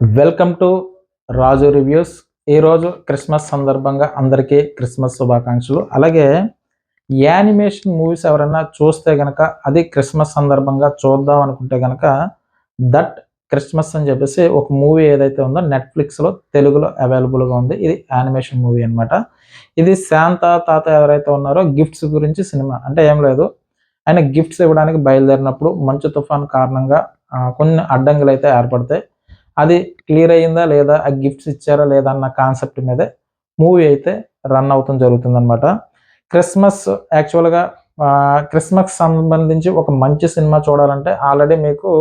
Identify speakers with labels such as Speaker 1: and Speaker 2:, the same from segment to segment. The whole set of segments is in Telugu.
Speaker 1: Welcome to Raju reviews. ఈరోజు క్రిస్మస్ సందర్భంగా అందరికీ క్రిస్మస్ శుభాకాంక్షలు. అలాగే యానిమేషన్ మూవీస్ ఎవరైనా చూస్తే కనుక అది క్రిస్మస్ సందర్భంగా చూద్దాం అనుకుంటే కనుక దట్ క్రిస్మస్ అని చెప్పేసి ఒక మూవీ ఏదైతే ఉందో నెట్ఫ్లిక్స్లో తెలుగులో అవైలబుల్గా ఉంది. ఇది యానిమేషన్ మూవీ అనమాట. ఇది శాంతా తాత ఎవరైతే ఉన్నారో గిఫ్ట్స్ గురించి సినిమా. అంటే ఏం లేదు, ఆయన గిఫ్ట్స్ ఇవ్వడానికి బయలుదేరినప్పుడు మంచు తుఫాన్ కారణంగా కొన్ని అడ్డంకులు అయితే ఏర్పడతాయి. అది క్లియర్ అయ్యిందా లేదా, ఆ గిఫ్ట్స్ ఇచ్చారా లేదా అన్న కాన్సెప్ట్ మీదే మూవీ అయితే రన్ అవుతుంది జరుగుతుందనమాట. క్రిస్మస్ యాక్చువల్గా క్రిస్మస్ సంబంధించి ఒక మంచి సినిమా చూడాలంటే ఆల్రెడీ మీకు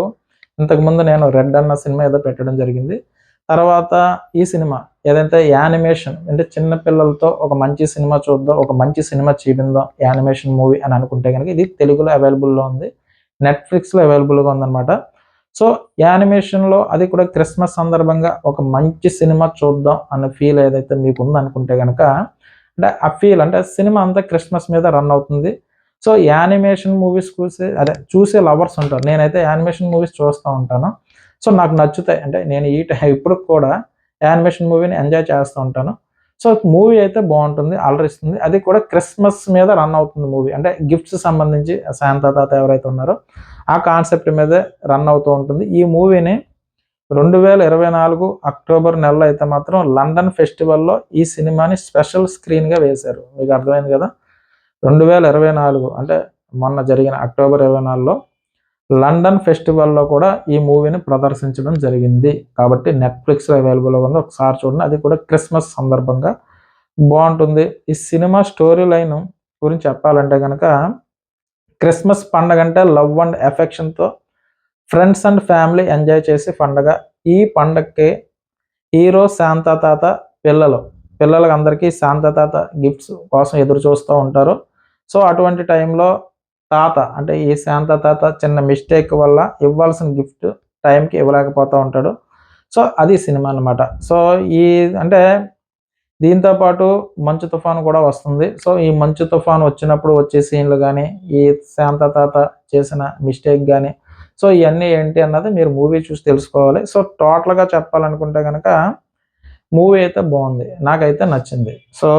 Speaker 1: ఇంతకుముందు నేను రెడ్ అన్న సినిమా ఏదో పెట్టడం జరిగింది. తర్వాత ఈ సినిమా ఏదైతే యానిమేషన్ అంటే చిన్న పిల్లలతో ఒక మంచి సినిమా చూద్దాం, ఒక మంచి సినిమా చూపిందాం యానిమేషన్ మూవీ అని అనుకుంటే కనుక ఇది తెలుగులో అవైలబుల్లో ఉంది, నెట్ఫ్లిక్స్లో అవైలబుల్గా ఉందన్నమాట. సో యానిమేషన్లో అది కూడా క్రిస్మస్ సందర్భంగా ఒక మంచి సినిమా చూద్దాం అన్న ఫీల్ ఏదైతే మీకు ఉందనుకుంటే కనుక, అంటే ఆ ఫీల్ అంటే సినిమా అంతా క్రిస్మస్ మీద రన్ అవుతుంది. సో యానిమేషన్ మూవీస్ చూసే లవర్స్ ఉంటారు. నేనైతే యానిమేషన్ మూవీస్ చూస్తూ ఉంటాను. సో నాకు నచ్చుతాయి. అంటే నేను ఇప్పుడు కూడా యానిమేషన్ మూవీని ఎంజాయ్ చేస్తూ ఉంటాను. సో మూవీ అయితే బాగుంటుంది, అలరిస్తుంది. అది కూడా క్రిస్మస్ మీద రన్ అవుతుంది మూవీ. అంటే గిఫ్ట్స్ సంబంధించి శాంతా తాత ఎవరైతే ఉన్నారో ఆ కాన్సెప్ట్ మీదే రన్ అవుతూ ఉంటుంది. ఈ మూవీని 2024 అక్టోబర్ నెలలో అయితే మాత్రం లండన్ ఫెస్టివల్లో ఈ సినిమాని స్పెషల్ స్క్రీన్గా వేశారు. మీకు అర్థమైంది కదా. 2024 అంటే మొన్న జరిగిన అక్టోబర్ 24లో లండన్ ఫెస్టివల్లో కూడా ఈ మూవీని ప్రదర్శించడం జరిగింది. కాబట్టి నెట్ఫ్లిక్స్లో అవైలబుల్గా ఉంది, ఒకసారి చూడండి. అది కూడా క్రిస్మస్ సందర్భంగా బాగుంటుంది. ఈ సినిమా స్టోరీ లైన్ గురించి చెప్పాలంటే కనుక, క్రిస్మస్ పండగ అంటే లవ్ అండ్ ఎఫెక్షన్తో ఫ్రెండ్స్ అండ్ ఫ్యామిలీ ఎంజాయ్ చేసే పండగ. ఈ పండగకి హీరో శాంతా తాత పిల్లలకు అందరికీ శాంతా తాత గిఫ్ట్స్ కోసం ఎదురు చూస్తూ ఉంటారు. సో అటువంటి టైంలో తాత అంటే ఈ శాంతా తాత చిన్న మిస్టేక్ వల్ల ఇవ్వాల్సిన గిఫ్ట్ టైంకి ఇవ్వలేకపోతూ ఉంటాడు. సో అది సినిమా అనమాట. సో ఈ అంటే దీంతో పాటు మంచు తుఫాను కూడా వస్తుంది. సో ఈ మంచు తుఫాను వచ్చినప్పుడు వచ్చే సీన్లు కానీ, ఈ శాంతా తాత చేసిన మిస్టేక్ కానీ, సో ఇవన్నీ ఏంటి అన్నది మీరు మూవీ చూసి తెలుసుకోవాలి. సో టోటల్గా చెప్పాలనుకుంటే కనుక మూవీ అయితే బాగుంది, నాకైతే నచ్చింది. సో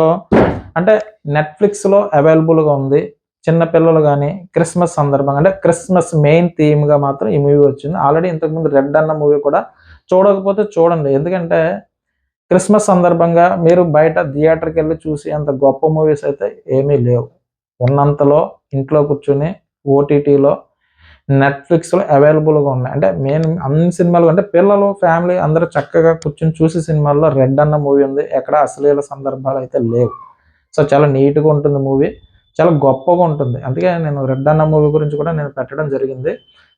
Speaker 1: అంటే నెట్ఫ్లిక్స్లో అవైలబుల్గా ఉంది. చిన్నపిల్లలు కానీ క్రిస్మస్ సందర్భంగా అంటే క్రిస్మస్ మెయిన్ థీమ్గా మాత్రం ఈ మూవీ వచ్చింది. ఆల్రెడీ ఇంతకుముందు రెడ్ అన్న మూవీ కూడా చూడకపోతే చూడండి. ఎందుకంటే క్రిస్మస్ సందర్భంగా మీరు బయట థియేటర్కి వెళ్ళి చూసి అంత గొప్ప మూవీస్ అయితే ఏమీ లేవు. ఉన్నంతలో ఇంట్లో కూర్చుని ఓటీటీలో నెట్ఫ్లిక్స్లో అవైలబుల్గా ఉన్నాయి. అంటే మెయిన్ అన్ని సినిమాలు అంటే పిల్లలు ఫ్యామిలీ అందరూ చక్కగా కూర్చుని చూసే సినిమాల్లో రెడ్ అన్న మూవీ ఉంది. ఎక్కడ అశ్లీల సందర్భాలు అయితే లేవు. సో చాలా నీట్గా ఉంటుంది మూవీ, చాలా గొప్పగా ఉంటుంది. అందుకే నేను రెడ్ అన్న మూవీ గురించి కూడా నేను పెట్టడం జరిగింది.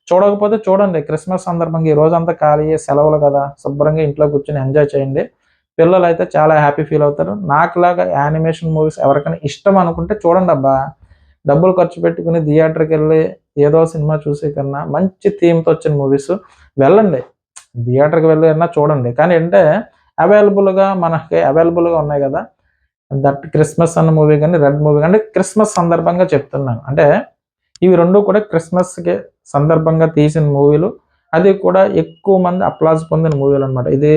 Speaker 1: చూడకపోతే చూడండి. క్రిస్మస్ సందర్భంగా ఈ రోజంతా ఖాళీ సెలవులు కదా, శుభ్రంగా ఇంట్లో కూర్చొని ఎంజాయ్ చేయండి. పిల్లలు అయితే చాలా హ్యాపీ ఫీల్ అవుతారు. నాకులాగా యానిమేషన్ మూవీస్ ఎవరికైనా ఇష్టం అనుకుంటే చూడండి అబ్బా. డబ్బులు ఖర్చు పెట్టుకుని థియేటర్కి వెళ్ళి ఏదో సినిమా చూసే కన్నా మంచి థీమ్తో వచ్చిన మూవీస్ వెళ్ళండి, థియేటర్కి వెళ్ళి అయినా చూడండి. కానీ అంటే మనకి అవైలబుల్గా ఉన్నాయి కదా. దట్ క్రిస్మస్ అన్న మూవీ కానీ రెడ్ మూవీ కానీ క్రిస్మస్ సందర్భంగా చెప్తున్నాను. అంటే ఇవి రెండు కూడా క్రిస్మస్కి సందర్భంగా తీసిన మూవీలు. అది కూడా ఎక్కువ మంది అప్లాజ్ పొందిన మూవీలు అనమాట. ఇది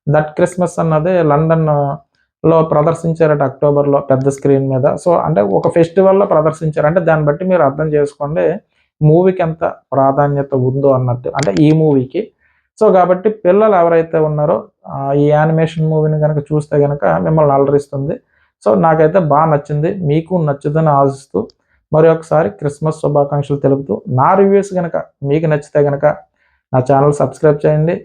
Speaker 1: దట్ క్రిస్మస్ అన్నది లండన్లో ప్రదర్శించారట అక్టోబర్లో పెద్ద స్క్రీన్ మీద. సో అంటే ఒక ఫెస్టివల్లో ప్రదర్శించారు. అంటే దాన్ని బట్టి మీరు అర్థం చేసుకోండి మూవీకి ఎంత ప్రాధాన్యత ఉందో అన్నట్టు, అంటే ఈ మూవీకి. సో కాబట్టి పిల్లలు ఎవరైతే ఉన్నారో ఈ యానిమేషన్ మూవీని కనుక చూస్తే కనుక మిమ్మల్ని అలరిస్తుంది. సో నాకైతే బాగా నచ్చింది, మీకు నచ్చుదని ఆశిస్తూ మరి ఒకసారి క్రిస్మస్ శుభాకాంక్షలు తెలుపుతూ, నా రివ్యూస్ కనుక మీకు నచ్చితే కనుక నా ఛానల్ సబ్స్క్రైబ్ చేయండి.